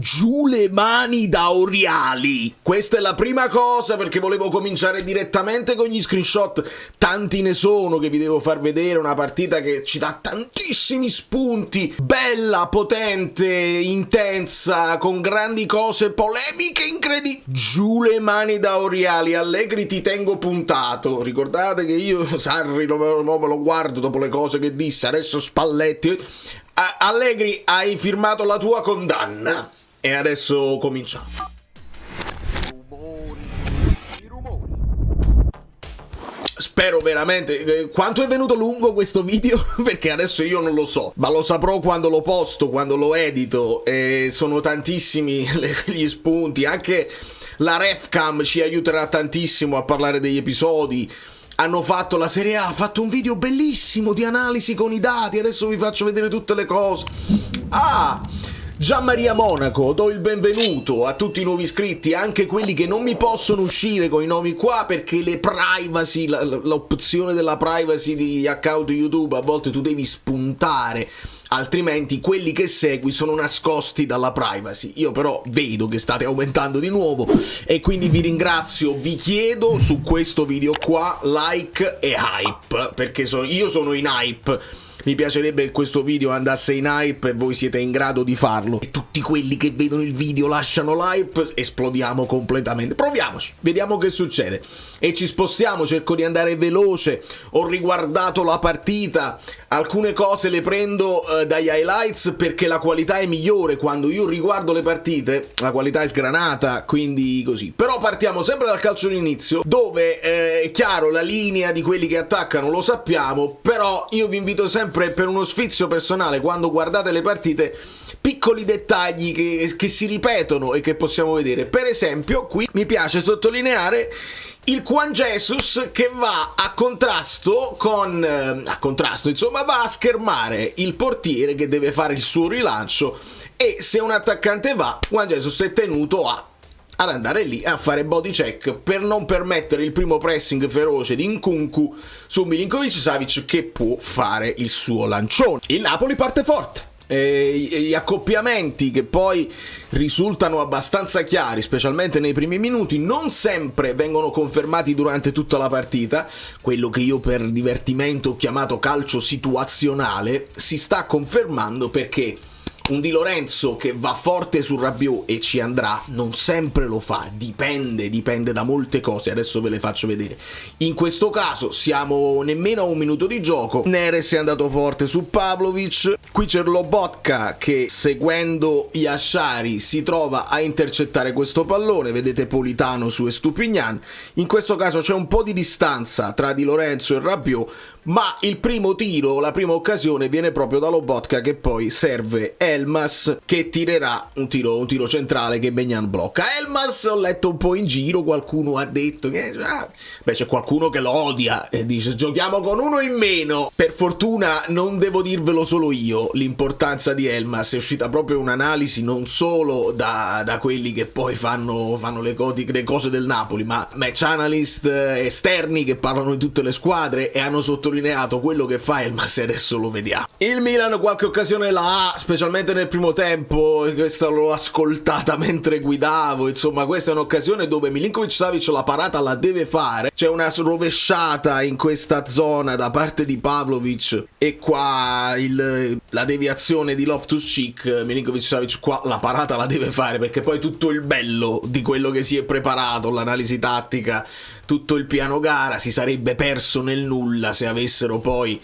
Giù le mani da Oriali. Questa è la prima cosa, perché volevo cominciare direttamente con gli screenshot. Tanti ne sono che vi devo far vedere. Una partita che ci dà tantissimi spunti. Bella, potente, intensa, con grandi cose, polemiche incredibili. Giù le mani da Oriali. Allegri, ti tengo puntato. Ricordate che io Sarri non me lo guardo dopo le cose che disse. Adesso Spalletti. Allegri, hai firmato la tua condanna. E adesso cominciamo. Spero veramente. Quanto è venuto lungo questo video? Perché adesso io non lo so, ma lo saprò quando lo posto, quando lo edito. E sono tantissimi gli spunti. Anche la Refcam ci aiuterà tantissimo a parlare degli episodi. Hanno fatto, la Serie A ha fatto un video bellissimo di analisi con i dati. Adesso vi faccio vedere tutte le cose. Gianmaria Monaco, do il benvenuto a tutti i nuovi iscritti, anche quelli che non mi possono uscire con i nomi qua perché le privacy, l'opzione della privacy di account YouTube, a volte tu devi spuntare, altrimenti quelli che segui sono nascosti dalla privacy. Io però vedo che state aumentando di nuovo e quindi vi ringrazio. Vi chiedo su questo video qua like e hype, perché io sono in hype. Mi piacerebbe che questo video andasse in hype e voi siete in grado di farlo. E tutti quelli che vedono il video lasciano l'hype, esplodiamo completamente. Proviamoci, vediamo che succede. E ci spostiamo, cerco di andare veloce. Ho riguardato la partita. Alcune cose le prendo dagli highlights perché la qualità è migliore. Quando io riguardo le partite, la qualità è sgranata, quindi così. Però partiamo sempre dal calcio d'inizio, dove è chiaro, la linea di quelli che attaccano lo sappiamo, però io vi invito sempre, per uno sfizio personale, quando guardate le partite, piccoli dettagli che si ripetono e che possiamo vedere. Per esempio, qui mi piace sottolineare il Juan Jesus che va a contrasto insomma va a schermare il portiere che deve fare il suo rilancio, e se un attaccante va, Juan Jesus è tenuto ad andare lì a fare body check per non permettere il primo pressing feroce di Nkunku su Milinkovic-Savic, che può fare il suo lancione. Il Napoli parte forte. Gli accoppiamenti, che poi risultano abbastanza chiari, specialmente nei primi minuti, non sempre vengono confermati durante tutta la partita. Quello che io per divertimento ho chiamato calcio situazionale si sta confermando, perché un Di Lorenzo che va forte su Rabiot, e ci andrà, non sempre lo fa, dipende da molte cose, adesso ve le faccio vedere. In questo caso siamo nemmeno a un minuto di gioco, Neres è andato forte su Pavlovic, qui c'è Lobotka che, seguendo Yashari, si trova a intercettare questo pallone, vedete Politano su Estupignan. In questo caso c'è un po' di distanza tra Di Lorenzo e Rabiot, ma il primo tiro, la prima occasione viene proprio da Lobotka, che poi serve Elmas, che tirerà un tiro centrale che Maignan blocca. Elmas, ho letto un po' in giro, qualcuno ha detto che c'è qualcuno che lo odia e dice giochiamo con uno in meno. Per fortuna non devo dirvelo solo io l'importanza di Elmas, è uscita proprio un'analisi non solo da quelli che poi fanno le cose del Napoli, ma match analyst esterni che parlano di tutte le squadre, e hanno sottolineato quello che fa Elmas, e adesso lo vediamo. Il Milan qualche occasione la ha, specialmente nel primo tempo, questa l'ho ascoltata mentre guidavo, insomma questa è un'occasione dove Milinkovic-Savic la parata la deve fare, c'è una rovesciata in questa zona da parte di Pavlovic, e qua la deviazione di Loftus-Cheek, Milinkovic-Savic qua la parata la deve fare, perché poi tutto il bello di quello che si è preparato, l'analisi tattica, tutto il piano gara si sarebbe perso nel nulla se avessero poi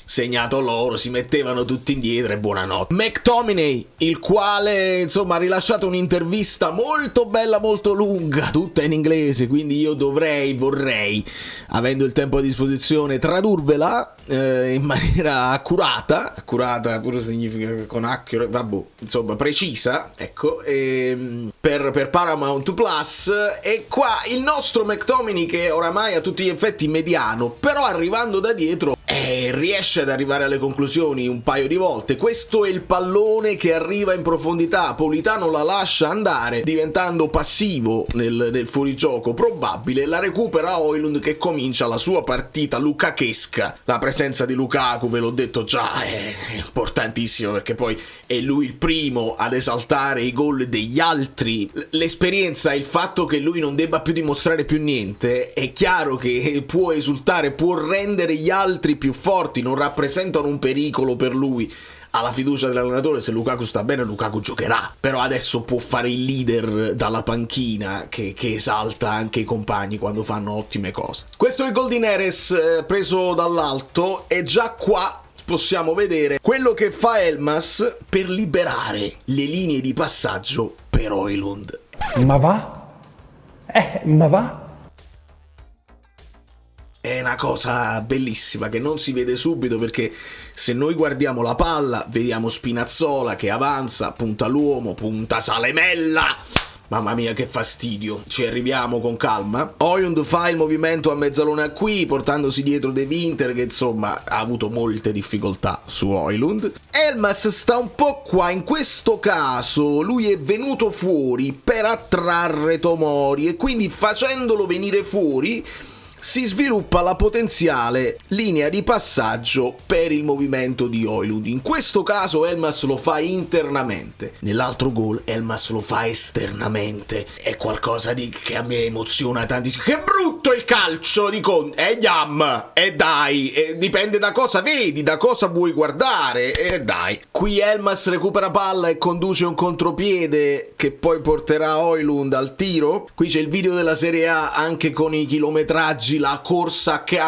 segnato loro, si mettevano tutti indietro e buonanotte. McTominay, il quale insomma ha rilasciato un'intervista molto bella, molto lunga, tutta in inglese, quindi io vorrei, avendo il tempo a disposizione, tradurvela in maniera accurata pure significa con accurate, vabbè, insomma precisa, ecco, per Paramount Plus. E qua il nostro McTominay, che oramai a tutti gli effetti mediano, però arrivando da dietro riesce ad arrivare alle conclusioni un paio di volte. Questo è il pallone che arriva in profondità. Politano la lascia andare, diventando passivo nel fuorigioco probabile. La recupera Højlund, che comincia la sua partita lukakesca. La presenza di Lukaku, ve l'ho detto già, è importantissima, perché poi è lui il primo ad esaltare i gol degli altri. L'esperienza e il fatto che lui non debba più dimostrare più niente, è chiaro che può esultare, può rendere gli altri più forti, non rappresentano un pericolo per lui. Ha la fiducia dell'allenatore, se Lukaku sta bene Lukaku giocherà, però adesso può fare il leader dalla panchina che esalta anche i compagni quando fanno ottime cose. Questo è il gol di Neres preso dall'alto, e già qua possiamo vedere quello che fa Elmas per liberare le linee di passaggio per Højlund. Ma va? Ma va? È una cosa bellissima che non si vede subito, perché se noi guardiamo la palla vediamo Spinazzola che avanza, punta l'uomo, punta Salemella. Mamma mia che fastidio, ci arriviamo con calma. Højlund fa il movimento a mezzaluna qui, portandosi dietro De Winter, che insomma ha avuto molte difficoltà su Højlund. Elmas sta un po' qua, in questo caso lui è venuto fuori per attrarre Tomori, e quindi facendolo venire fuori si sviluppa la potenziale linea di passaggio per il movimento di Højlund. In questo caso Elmas lo fa internamente, nell'altro gol Elmas lo fa esternamente. È qualcosa che a me emoziona tantissimo. Che brutto il calcio di Conte! Dai, dipende da cosa vedi, da cosa vuoi guardare, dai. Qui Elmas recupera palla e conduce un contropiede che poi porterà Højlund al tiro. Qui c'è il video della Serie A anche con i chilometraggi, la corsa che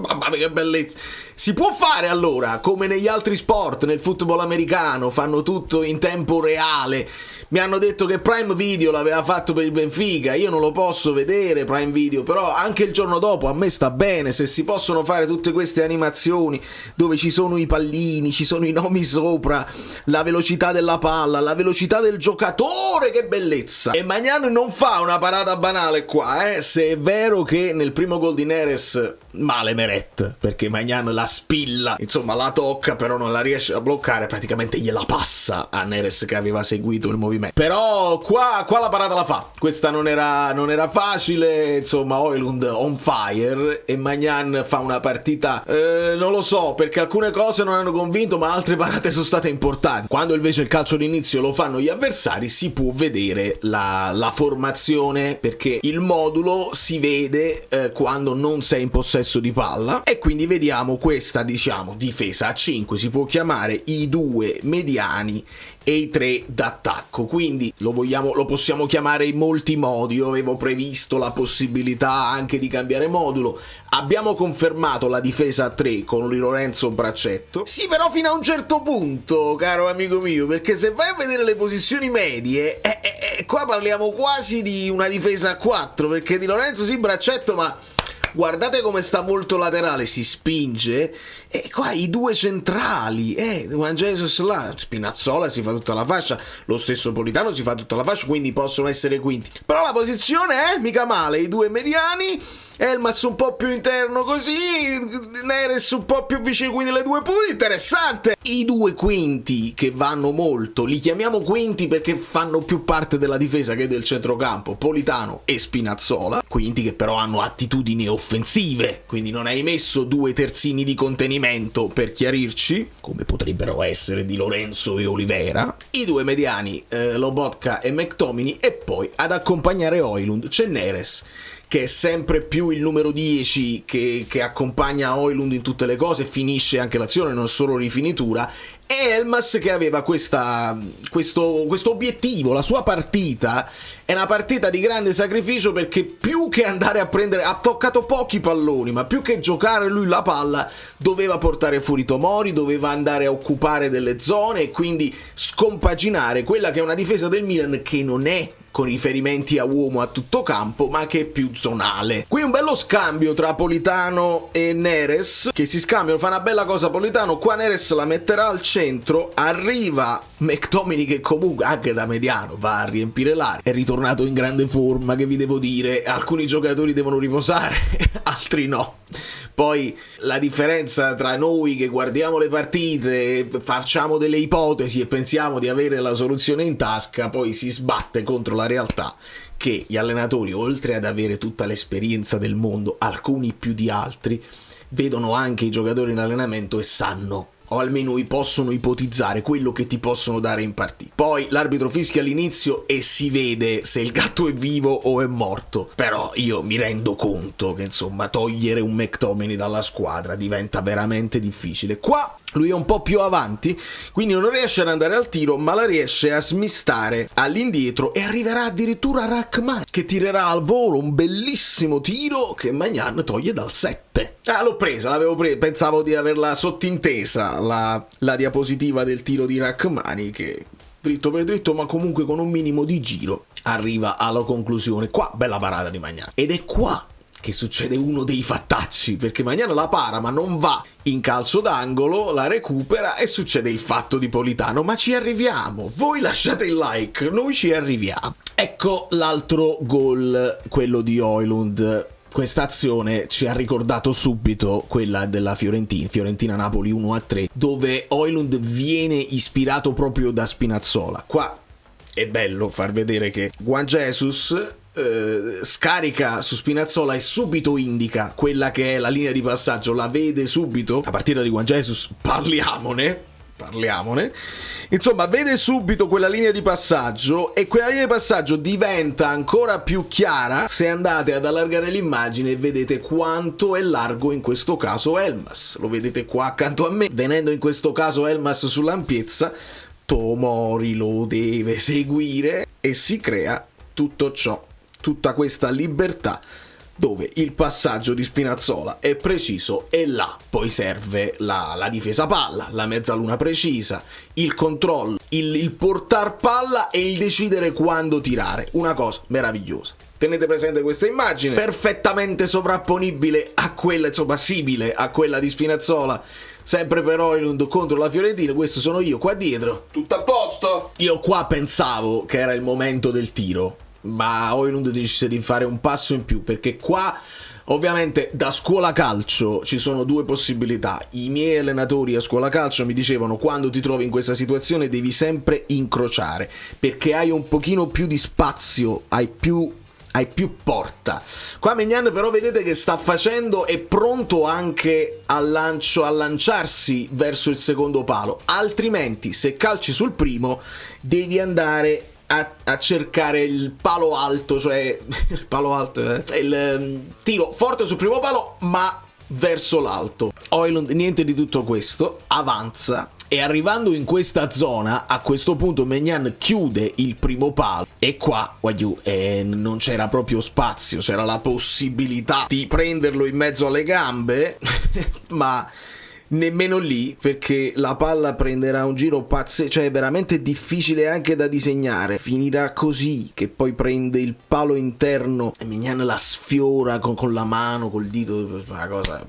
mamma mia che bellezza. Si può fare allora come negli altri sport, nel football americano fanno tutto in tempo reale. Mi hanno detto che Prime Video l'aveva fatto per il Benfica, io non lo posso vedere Prime Video, però anche il giorno dopo a me sta bene se si possono fare tutte queste animazioni dove ci sono i pallini, ci sono i nomi sopra, la velocità della palla, la velocità del giocatore, che bellezza. E Maignan non fa una parata banale qua, se è vero che nel primo gol di Neres male Meret, perché Maignan la spilla, insomma la tocca però non la riesce a bloccare, praticamente gliela passa a Neres che aveva seguito il movimento. Però qua la parata la fa. Questa non era facile, insomma Højlund on fire, e Maignan fa una partita non lo so, perché alcune cose non hanno convinto, ma altre parate sono state importanti. Quando invece il calcio d'inizio lo fanno gli avversari si può vedere la formazione, perché il modulo si vede quando non sei in possesso di palla, e quindi vediamo questa, diciamo, difesa a 5, si può chiamare i due mediani e i 3 d'attacco. Quindi lo possiamo chiamare in molti modi. Io avevo previsto la possibilità anche di cambiare modulo. Abbiamo confermato la difesa a 3 con Di Lorenzo braccetto. Sì, però fino a un certo punto, caro amico mio, perché se vai a vedere le posizioni medie, qua parliamo quasi di una difesa a 4, perché Di Lorenzo sì braccetto, ma guardate come sta molto laterale, si spinge, e qua i due centrali, Juan Jesus là, Spinazzola si fa tutta la fascia, lo stesso Politano si fa tutta la fascia, quindi possono essere quinti. Però la posizione è mica male, i due mediani, Elmas un po' più interno così, Neres un po' più vicino, quindi le due punte, interessante. I due quinti che vanno molto, li chiamiamo quinti perché fanno più parte della difesa che del centrocampo, Politano e Spinazzola, quinti che però hanno attitudini offensive, quindi non hai messo due terzini di contenimento, per chiarirci, come potrebbero essere Di Lorenzo e Olivera. I due mediani, Lobotka e McTominay, e poi ad accompagnare Højlund c'è Neres, che è sempre più il numero 10 che accompagna Højlund in tutte le cose, finisce anche l'azione, non solo rifinitura, e Elmas che aveva questo obiettivo. La sua partita è una partita di grande sacrificio, perché più che andare a prendere, ha toccato pochi palloni, ma più che giocare lui la palla doveva portare fuori Tomori, doveva andare a occupare delle zone e quindi scompaginare quella che è una difesa del Milan che non è con riferimenti a uomo a tutto campo, ma che è più zonale. Qui un bello scambio tra Politano e Neres, che si scambiano, fa una bella cosa Politano, qua Neres la metterà al centro, arriva McTominay che comunque anche da mediano va a riempire l'area, è ritornato in grande forma, che vi devo dire, alcuni giocatori devono riposare, altri no. Poi la differenza tra noi che guardiamo le partite, facciamo delle ipotesi e pensiamo di avere la soluzione in tasca, poi si sbatte contro la realtà che gli allenatori, oltre ad avere tutta l'esperienza del mondo, alcuni più di altri, vedono anche i giocatori in allenamento e sanno, o almeno possono ipotizzare quello che ti possono dare in partita. Poi l'arbitro fischia all'inizio e si vede se il gatto è vivo o è morto, però io mi rendo conto che insomma togliere un McTominay dalla squadra diventa veramente difficile. Qua lui è un po' più avanti, quindi non riesce ad andare al tiro, ma la riesce a smistare all'indietro e arriverà addirittura Rahman, che tirerà al volo un bellissimo tiro che Maignan toglie dal 7. L'ho presa, l'avevo presa, pensavo di averla sottintesa la diapositiva del tiro di Rahmani, che dritto per dritto, ma comunque con un minimo di giro arriva alla conclusione. Qua bella parata di Maignan, ed è qua che succede uno dei fattacci, perché Maignan la para ma non va in calcio d'angolo, la recupera e succede il fatto di Politano. Ma ci arriviamo, voi lasciate il like, noi ci arriviamo. Ecco l'altro gol, quello di Højlund. Questa azione ci ha ricordato subito quella della Fiorentina-Napoli 1-3, dove Højlund viene ispirato proprio da Spinazzola. Qua è bello far vedere che Juan Jesus scarica su Spinazzola e subito indica quella che è la linea di passaggio, la vede subito. A partire di Juan Jesus parliamone. Insomma, vede subito quella linea di passaggio, e quella linea di passaggio diventa ancora più chiara se andate ad allargare l'immagine e vedete quanto è largo in questo caso Elmas. Lo vedete qua accanto a me, venendo in questo caso Elmas sull'ampiezza, Tomori lo deve seguire e si crea tutto ciò, tutta questa libertà, dove il passaggio di Spinazzola è preciso e là poi serve la difesa palla, la mezzaluna precisa, il controllo, il portar palla e il decidere quando tirare. Una cosa meravigliosa. Tenete presente questa immagine, perfettamente sovrapponibile a quella, insomma simile a quella di Spinazzola, sempre per Højlund contro la Fiorentina. Questo sono io qua dietro. Tutto a posto? Io qua pensavo che era il momento del tiro, ma Højlund decise di fare un passo in più, perché qua ovviamente da scuola calcio ci sono due possibilità. I miei allenatori a scuola calcio mi dicevano: quando ti trovi in questa situazione devi sempre incrociare, perché hai un pochino più di spazio, hai più porta. Qua Maignan però vedete che sta facendo, è pronto anche al lancio, a lanciarsi verso il secondo palo, altrimenti se calci sul primo devi andare a cercare il palo alto, cioè il palo alto, il tiro forte sul primo palo ma verso l'alto. Højlund niente di tutto questo, avanza, e arrivando in questa zona a questo punto Maignan chiude il primo palo, e qua non c'era proprio spazio, c'era la possibilità di prenderlo in mezzo alle gambe ma nemmeno lì, perché la palla prenderà un giro pazzesco, cioè è veramente difficile anche da disegnare. Finirà così, che poi prende il palo interno e Maignan la sfiora con la mano, col dito, una cosa,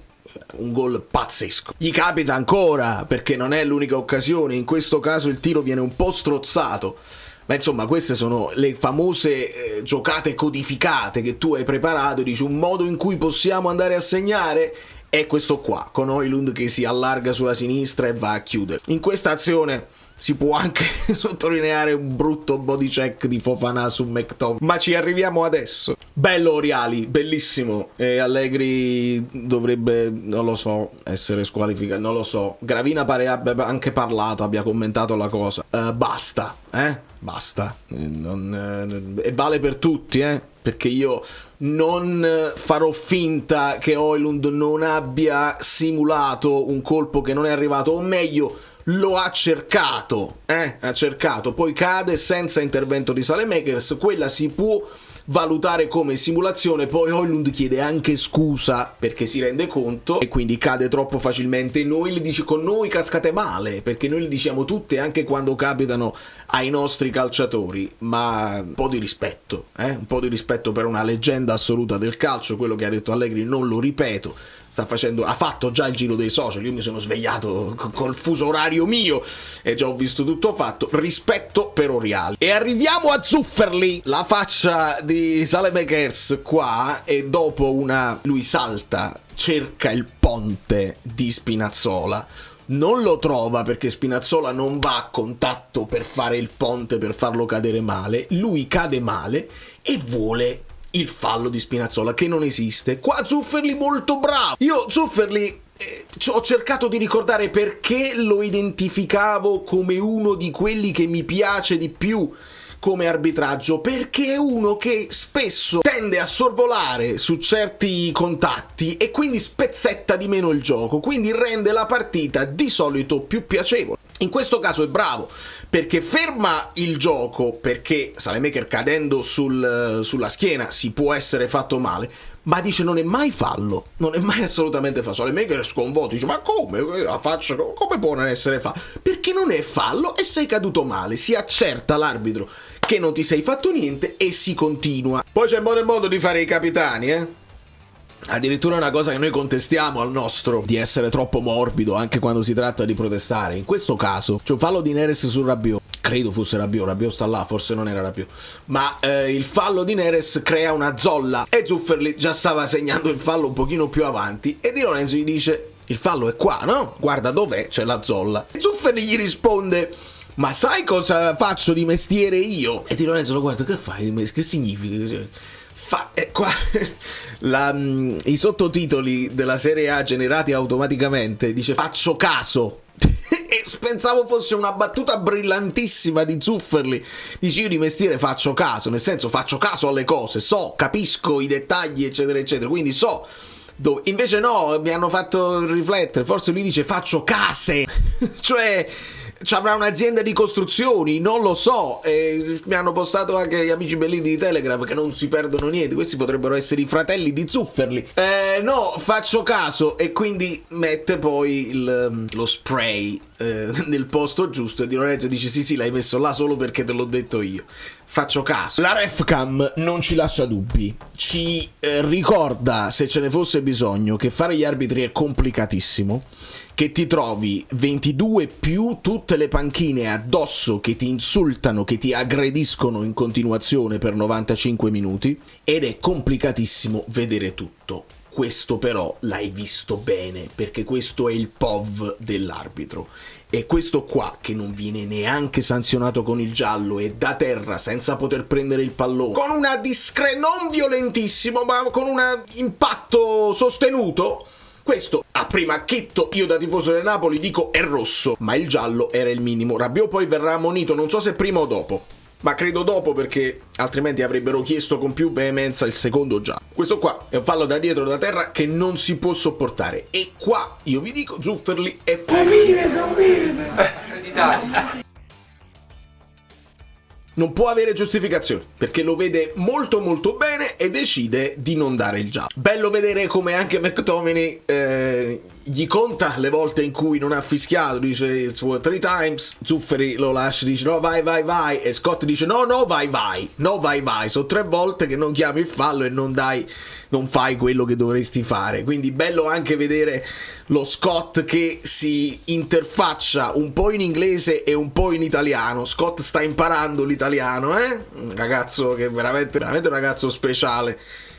un gol pazzesco. Gli capita ancora, perché non è l'unica occasione, in questo caso il tiro viene un po' strozzato, ma insomma queste sono le famose giocate codificate che tu hai preparato, dici un modo in cui possiamo andare a segnare è questo qua, con Højlund che si allarga sulla sinistra e va a chiudere. In questa azione si può anche sottolineare un brutto body check di Fofana su McTominay, ma ci arriviamo adesso. Bello Oriali, bellissimo, e Allegri dovrebbe, non lo so, essere squalificato, non lo so. Gravina pare abbia anche parlato, abbia commentato la cosa. Basta, basta, e vale per tutti, perché io non farò finta che Højlund non abbia simulato un colpo che non è arrivato, o meglio lo ha cercato, poi cade senza intervento di Saelemaekers, quella si può valutare come simulazione. Poi Højlund chiede anche scusa perché si rende conto e quindi cade troppo facilmente. Con noi cascate male, perché noi le diciamo tutte anche quando capitano ai nostri calciatori, ma un po' di rispetto, un po' di rispetto per una leggenda assoluta del calcio. Quello che ha detto Allegri non lo ripeto, ha fatto già il giro dei social, io mi sono svegliato col fuso orario mio e già ho visto tutto fatto. Rispetto per Oriali. E arriviamo a Zufferli, la faccia di Saelemaekers qua, e dopo lui salta cerca il ponte di Spinazzola, non lo trova perché Spinazzola non va a contatto per fare il ponte, per farlo cadere male, lui cade male e vuole il fallo di Spinazzola che non esiste. Qua Zufferli molto bravo. Io Zufferli ho cercato di ricordare perché lo identificavo come uno di quelli che mi piace di più come arbitraggio, perché è uno che spesso tende a sorvolare su certi contatti e quindi spezzetta di meno il gioco, quindi rende la partita di solito più piacevole. In questo caso è bravo perché ferma il gioco, perché Saelemaekers cadendo sulla schiena si può essere fatto male, ma dice non è mai fallo, non è mai assolutamente fallo. Saelemaekers è sconvolto, dice ma come la faccio, come può non essere fallo? Perché non è fallo e sei caduto male, si accerta l'arbitro che non ti sei fatto niente e si continua. Poi c'è modo e modo di fare i capitani, Addirittura una cosa che noi contestiamo al nostro, di essere troppo morbido anche quando si tratta di protestare. In questo caso c'è un fallo di Neres su Rabiot, credo fosse Rabiot sta là, forse non era Rabiot, ma il fallo di Neres crea una zolla e Zufferli già stava segnando il fallo un pochino più avanti e Di Lorenzo gli dice il fallo è qua, no? Guarda dov'è, c'è la zolla. E Zufferli gli risponde ma sai cosa faccio di mestiere io? E Di Lorenzo lo guarda, che fai? Che significa? Qua i sottotitoli della Serie A generati automaticamente dice faccio caso e pensavo fosse una battuta brillantissima di Zufferli. Dice io di mestiere faccio caso, nel senso faccio caso alle cose, capisco i dettagli eccetera eccetera, quindi dove. Invece no, mi hanno fatto riflettere, forse lui dice faccio case cioè ci avrà un'azienda di costruzioni, non lo so. Mi hanno postato anche gli amici bellini di Telegram che non si perdono niente, questi potrebbero essere i fratelli di Zufferli. No, faccio caso, e quindi mette poi lo spray nel posto giusto e Di Lorenzo dice sì l'hai messo là solo perché te l'ho detto io. Faccio caso. La Refcam non ci lascia dubbi, ci ricorda, se ce ne fosse bisogno, che fare gli arbitri è complicatissimo, che ti trovi 22 più tutte le panchine addosso che ti insultano, che ti aggrediscono in continuazione per 95 minuti, ed è complicatissimo vedere tutto. Questo però l'hai visto bene, perché questo è il POV dell'arbitro. E questo qua, che non viene neanche sanzionato con il giallo e da terra senza poter prendere il pallone, con una non violentissimo, ma con un impatto sostenuto, questo a prima acchitto io da tifoso del Napoli dico è rosso, ma il giallo era il minimo. Rabiot poi verrà ammonito, non so se prima o dopo, ma credo dopo, perché altrimenti avrebbero chiesto con più veemenza il secondo giallo. Questo qua è un fallo da dietro da terra che non si può sopportare, e qua io vi dico Zufferli è non può avere giustificazioni, perché lo vede molto molto bene e decide di non dare il giallo. Bello vedere come anche McTominay gli conta le volte in cui non ha fischiato, dice it's 3 times, Zufferli lo lascia, dice no vai, e Scott dice no vai, sono 3 volte che non chiami il fallo e non fai quello che dovresti fare. Quindi bello anche vedere lo Scott che si interfaccia un po' in inglese e un po' in italiano. Scott sta imparando l'italiano, un ragazzo che è veramente un ragazzo speciale.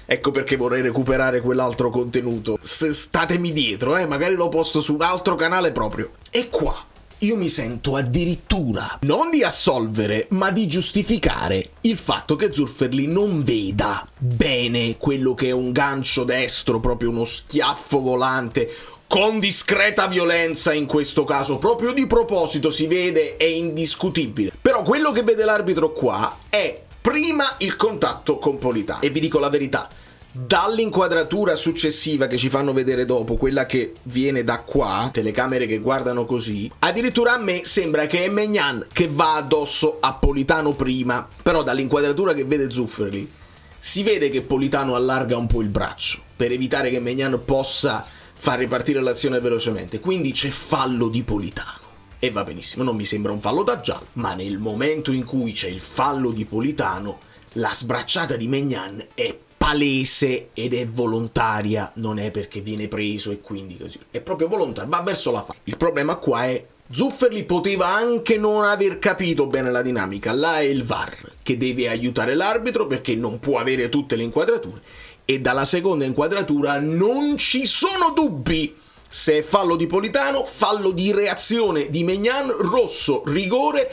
Ecco perché vorrei recuperare quell'altro contenuto. Statemi dietro, magari lo posto su un altro canale proprio. E qua io mi sento addirittura non di assolvere, ma di giustificare il fatto che Zufferli non veda bene quello che è un gancio destro, proprio uno schiaffo volante, con discreta violenza in questo caso, proprio di proposito, si vede, è indiscutibile. Però quello che vede l'arbitro qua è prima il contatto con Politano. E vi dico la verità, dall'inquadratura successiva che ci fanno vedere dopo, quella che viene da qua, telecamere che guardano così, addirittura a me sembra che è Maignan che va addosso a Politano prima. Però dall'inquadratura che vede Zufferli si vede che Politano allarga un po' il braccio per evitare che Maignan possa far ripartire l'azione velocemente, quindi c'è fallo di Politano. E va benissimo, non mi sembra un fallo da giallo, ma nel momento in cui c'è il fallo di Politano, la sbracciata di Maignan è palese ed è volontaria, non è perché viene preso e quindi così, è proprio volontaria, va verso la fallo. Il problema qua è Zufferli poteva anche non aver capito bene la dinamica, là è il VAR che deve aiutare l'arbitro perché non può avere tutte le inquadrature, e dalla seconda inquadratura non ci sono dubbi. Se è fallo di Politano, fallo di reazione di Maignan, rosso, rigore,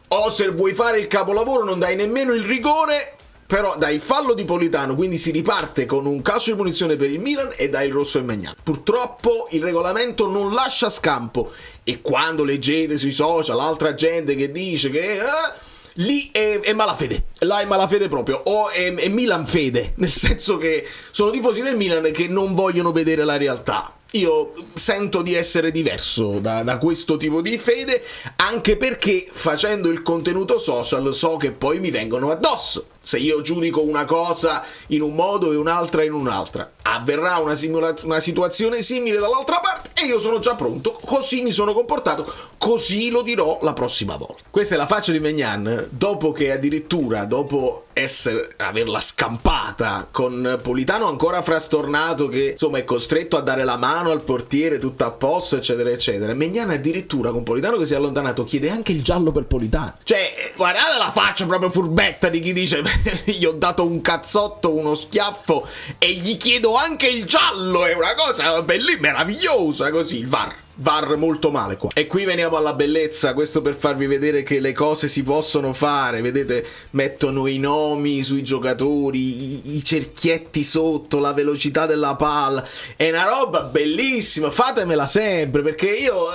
o se vuoi fare il capolavoro non dai nemmeno il rigore, però dai il fallo di Politano, quindi si riparte con un calcio di punizione per il Milan e dai il rosso a Maignan. Purtroppo il regolamento non lascia scampo, e quando leggete sui social altra gente che dice che lì è malafede, là è malafede proprio, o è Milan fede, nel senso che sono tifosi del Milan che non vogliono vedere la realtà. Io sento di essere diverso da questo tipo di fede, anche perché facendo il contenuto social so che poi mi vengono addosso. Se io giudico una cosa in un modo e un'altra in un'altra, avverrà una situazione simile dall'altra parte e io sono già pronto, così mi sono comportato, così lo dirò la prossima volta. Questa è la faccia di Maignan dopo che addirittura, dopo averla scampata con Politano ancora frastornato che insomma è costretto a dare la mano al portiere, tutto a posto eccetera eccetera, Maignan addirittura con Politano che si è allontanato chiede anche il giallo per Politano. Cioè guardate la faccia proprio furbetta di chi dice gli ho dato un cazzotto, uno schiaffo e gli chiedo anche il giallo, è una cosa bellissima, meravigliosa, così il VAR molto male qua. E qui veniamo alla bellezza, questo per farvi vedere che le cose si possono fare. Vedete, mettono i nomi sui giocatori, i cerchietti sotto, la velocità della palla, è una roba bellissima, fatemela sempre, perché io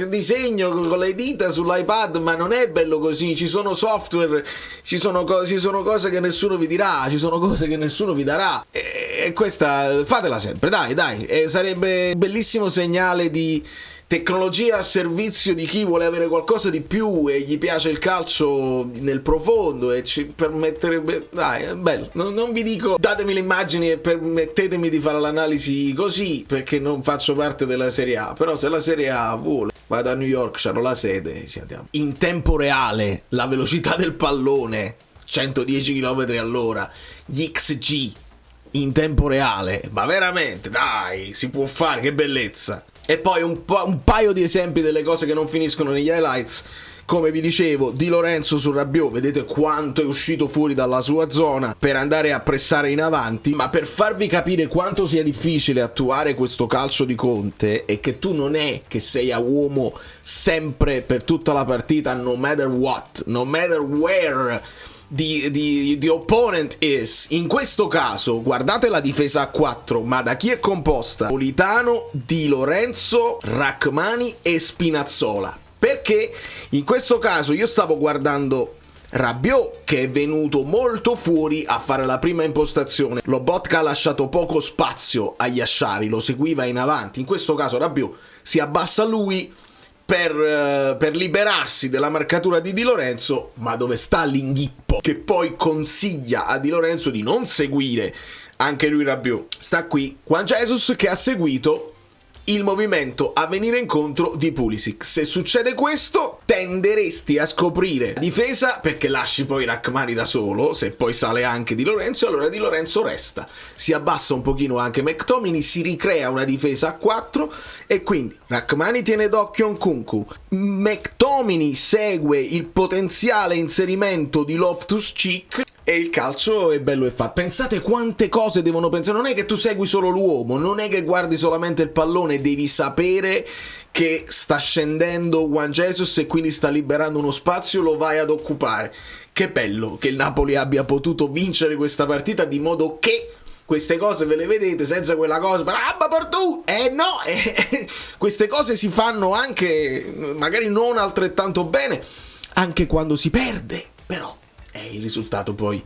disegno con le dita sull'iPad, ma non è bello così, ci sono software, ci sono cose che nessuno vi dirà, ci sono cose che nessuno vi darà, e questa fatela sempre, dai, sarebbe un bellissimo segnale di tecnologia a servizio di chi vuole avere qualcosa di più e gli piace il calcio nel profondo e ci permetterebbe, dai, è bello. Non vi dico datemi le immagini e permettetemi di fare l'analisi così, perché non faccio parte della Serie A, però se la Serie A vuole vado a New York, c'hanno la sede, ci andiamo. In tempo reale la velocità del pallone 110 km all'ora, gli XG in tempo reale, ma veramente, dai, si può fare, che bellezza. E poi un paio di esempi delle cose che non finiscono negli highlights. Come vi dicevo, Di Lorenzo su Rabiot, vedete quanto è uscito fuori dalla sua zona per andare a pressare in avanti, ma per farvi capire quanto sia difficile attuare questo calcio di Conte e che tu non è che sei a uomo sempre per tutta la partita, no matter what, no matter where the opponent is. In questo caso guardate la difesa a 4, ma da chi è composta? Politano, Di Lorenzo, Rrahmani e Spinazzola. Perché in questo caso io stavo guardando Rabiot che è venuto molto fuori a fare la prima impostazione, Lobotka ha lasciato poco spazio a Yashari, lo seguiva in avanti. In questo caso Rabiot si abbassa lui per liberarsi della marcatura di Di Lorenzo, ma dove sta l'inghippo che poi consiglia a Di Lorenzo di non seguire anche lui Rabiot? Sta qui Juan Jesus che ha seguito il movimento a venire incontro di Pulisic. Se succede questo tenderesti a scoprire la difesa perché lasci poi Rrahmani da solo, se poi sale anche Di Lorenzo, allora Di Lorenzo resta, si abbassa un pochino anche McTominay, si ricrea una difesa a 4 e quindi Rrahmani tiene d'occhio Nkunku, McTominay segue il potenziale inserimento di Loftus-Cheek e il calcio è bello e fatto. Pensate quante cose devono pensare, non è che tu segui solo l'uomo, non è che guardi solamente il pallone, devi sapere che sta scendendo Juan Jesus e quindi sta liberando uno spazio, lo vai ad occupare. Che bello che il Napoli abbia potuto vincere questa partita di modo che queste cose ve le vedete senza quella cosa brava per tu, no, queste cose si fanno anche magari non altrettanto bene anche quando si perde, però il risultato poi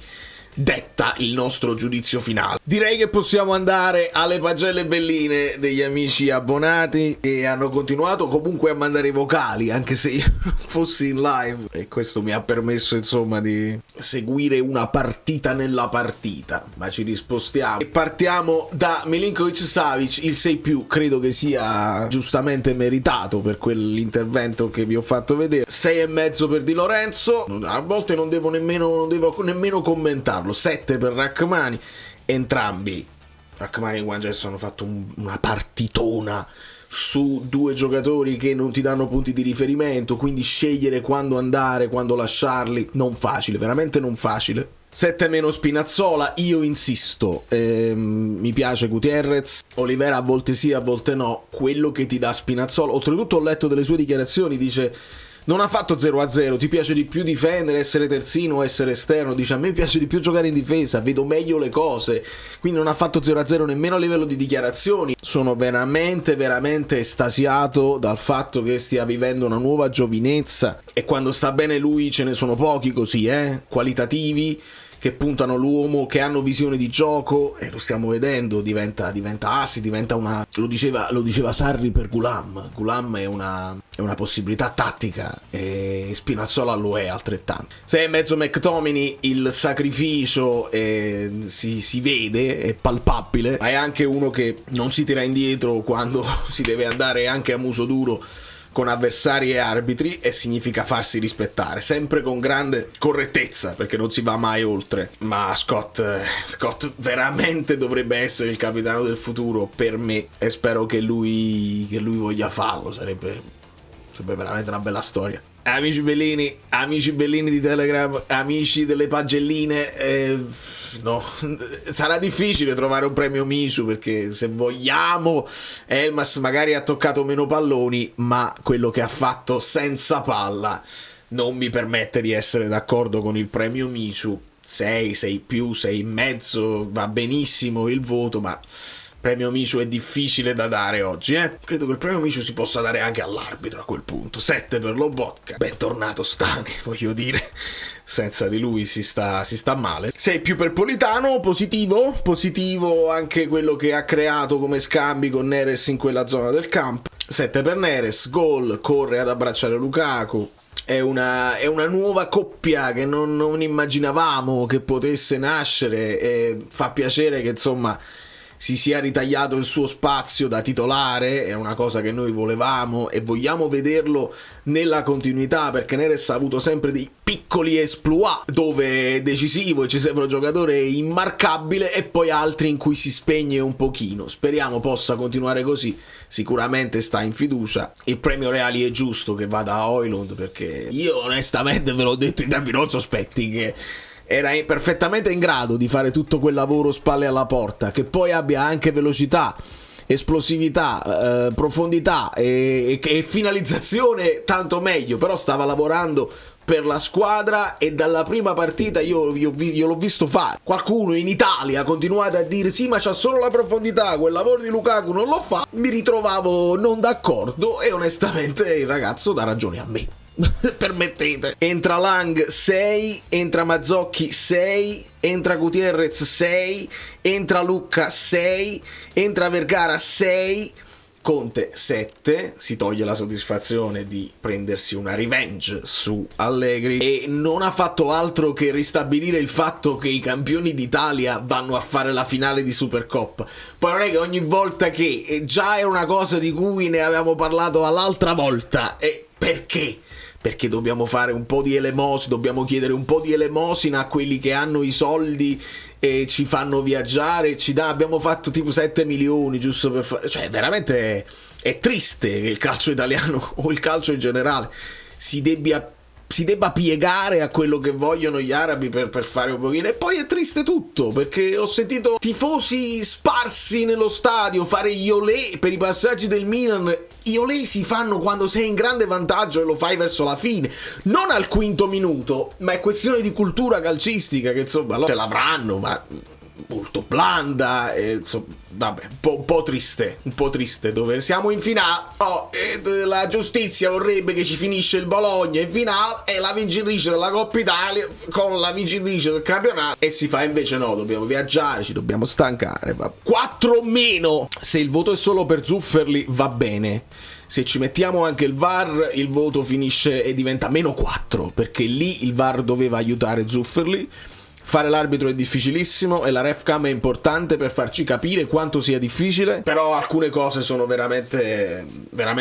detta il nostro giudizio finale. Direi che possiamo andare alle pagelle belline degli amici abbonati che hanno continuato comunque a mandare i vocali anche se io non fossi in live, e questo mi ha permesso insomma di seguire una partita nella partita. Ma ci rispostiamo e partiamo da Milinkovic Savic, il 6+, credo che sia giustamente meritato per quell'intervento che vi ho fatto vedere. 6,5 per Di Lorenzo, a volte non devo nemmeno commentarlo. 7 per Rrahmani, entrambi Rrahmani e Juan Jesus hanno fatto una partitona su due giocatori che non ti danno punti di riferimento, quindi scegliere quando andare, quando lasciarli, non facile, veramente non facile. 7 meno Spinazzola, io insisto, mi piace Gutierrez, Olivera a volte sì, a volte no, quello che ti dà Spinazzola, oltretutto ho letto delle sue dichiarazioni, dice non ha fatto 0-0, ti piace di più difendere, essere terzino o essere esterno, dice a me piace di più giocare in difesa, vedo meglio le cose, quindi non ha fatto 0-0 nemmeno a livello di dichiarazioni. Sono veramente estasiato dal fatto che stia vivendo una nuova giovinezza, e quando sta bene lui ce ne sono pochi così, qualitativi, che puntano l'uomo, che hanno visione di gioco, e lo stiamo vedendo, diventa assi, diventa una... Lo diceva Sarri per Gulam è una possibilità tattica, e Spinazzola lo è altrettanto. Se è mezzo McTominay, il sacrificio si vede, è palpabile, ma è anche uno che non si tira indietro quando si deve andare anche a muso duro con avversari e arbitri, e significa farsi rispettare, sempre con grande correttezza, perché non si va mai oltre. Ma Scott veramente dovrebbe essere il capitano del futuro per me, e spero che lui voglia farlo, sarebbe veramente una bella storia. Amici bellini di Telegram, amici delle pagelline, no, sarà difficile trovare un premio Misu, perché se vogliamo Elmas magari ha toccato meno palloni, ma quello che ha fatto senza palla non mi permette di essere d'accordo con il premio Misu. 6 più, 6,5, va benissimo il voto, ma premio Micio è difficile da dare oggi, Credo che il premio Micio si possa dare anche all'arbitro a quel punto. 7 per Lobotka, bentornato Stani, voglio dire, senza di lui si sta male. 6 più per Politano, positivo anche quello che ha creato come scambi con Neres in quella zona del campo. 7 per Neres, gol, corre ad abbracciare Lukaku. È una nuova coppia che non immaginavamo che potesse nascere, e fa piacere che insomma si sia ritagliato il suo spazio da titolare. È una cosa che noi volevamo e vogliamo vederlo nella continuità, perché Neres ha avuto sempre dei piccoli exploit dove è decisivo e ci sembra un giocatore immarcabile, e poi altri in cui si spegne un pochino. Speriamo possa continuare così, sicuramente sta in fiducia. Il premio Reali è giusto che vada a Højlund, perché io onestamente, ve l'ho detto in tempi non sospetti, che era perfettamente in grado di fare tutto quel lavoro spalle alla porta, che poi abbia anche velocità, esplosività, profondità e finalizzazione, tanto meglio. Però stava lavorando per la squadra, e dalla prima partita io l'ho visto fare. Qualcuno in Italia ha continuato a dire sì, ma c'ha solo la profondità, quel lavoro di Lukaku non lo fa. Mi ritrovavo non d'accordo, e onestamente il ragazzo dà ragione a me. Permettete. Entra Lang 6, entra Mazzocchi 6, entra Gutierrez 6, entra Lucca 6, entra Vergara 6, Conte 7, si toglie la soddisfazione di prendersi una revenge su Allegri, e non ha fatto altro che ristabilire il fatto che i campioni d'Italia vanno a fare la finale di Supercoppa. Poi non è che ogni volta che già è una cosa di cui ne avevamo parlato all'altra volta, e perché? Perché dobbiamo fare un po' di elemosina, dobbiamo chiedere un po' di elemosina a quelli che hanno i soldi e ci fanno viaggiare, abbiamo fatto tipo 7 milioni giusto per fare... Cioè veramente è triste che il calcio italiano o il calcio in generale si debba piegare a quello che vogliono gli arabi per fare un pochino. E poi è triste tutto, perché ho sentito tifosi sparsi nello stadio fare gli olè per i passaggi del Milan. Gli olè si fanno quando sei in grande vantaggio e lo fai verso la fine, non al quinto minuto, ma è questione di cultura calcistica, che insomma ce l'avranno, ma molto blanda, e insomma, vabbè, un po' triste, dove siamo in finale. La giustizia vorrebbe che ci finisce il Bologna in finale, e la vincitrice della Coppa Italia con la vincitrice del campionato, e si fa invece no, dobbiamo viaggiare, ci dobbiamo stancare. 4 meno. Se il voto è solo per Zufferli va bene, se ci mettiamo anche il VAR il voto finisce e diventa meno 4, perché lì il VAR doveva aiutare Zufferli. Fare l'arbitro è difficilissimo, e la refcam è importante per farci capire quanto sia difficile, però alcune cose sono veramente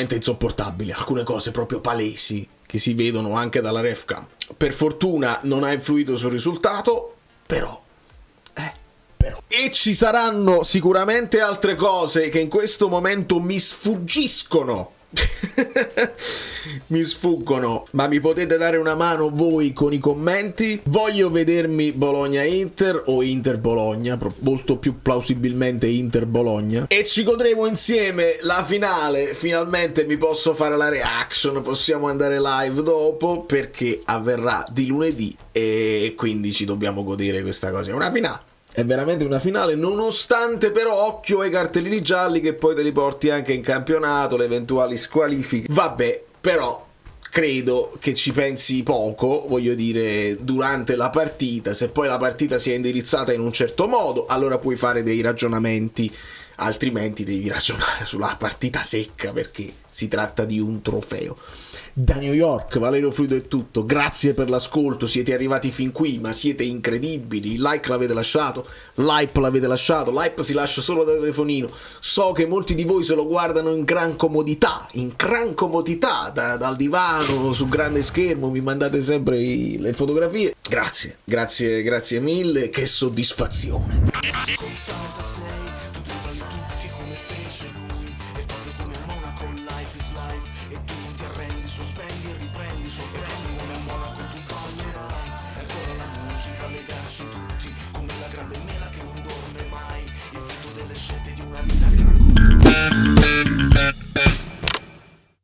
insopportabili, alcune cose proprio palesi che si vedono anche dalla refcam. Per fortuna non ha influito sul risultato, però E ci saranno sicuramente altre cose che in questo momento mi sfuggiscono. Mi sfuggono, ma mi potete dare una mano voi con i commenti. Voglio vedermi Bologna-Inter o Inter-Bologna, molto più plausibilmente Inter-Bologna, e ci godremo insieme la finale. Finalmente mi posso fare la reaction, possiamo andare live dopo perché avverrà di lunedì e quindi ci dobbiamo godere questa cosa. È una finale. È veramente una finale, nonostante però occhio ai cartellini gialli che poi te li porti anche in campionato, le eventuali squalifiche. Vabbè, però credo che ci pensi poco, voglio dire, durante la partita. Se poi la partita si è indirizzata in un certo modo, allora puoi fare dei ragionamenti, altrimenti devi ragionare sulla partita secca perché si tratta di un trofeo. Da New York, Valerio Fluido è tutto, grazie per l'ascolto, siete arrivati fin qui, ma siete incredibili, il like l'avete lasciato, l'hype l'avete lasciato, l'hype si lascia solo da telefonino, so che molti di voi se lo guardano in gran comodità, dal divano, sul grande schermo, mi mandate sempre le fotografie, grazie mille, che soddisfazione.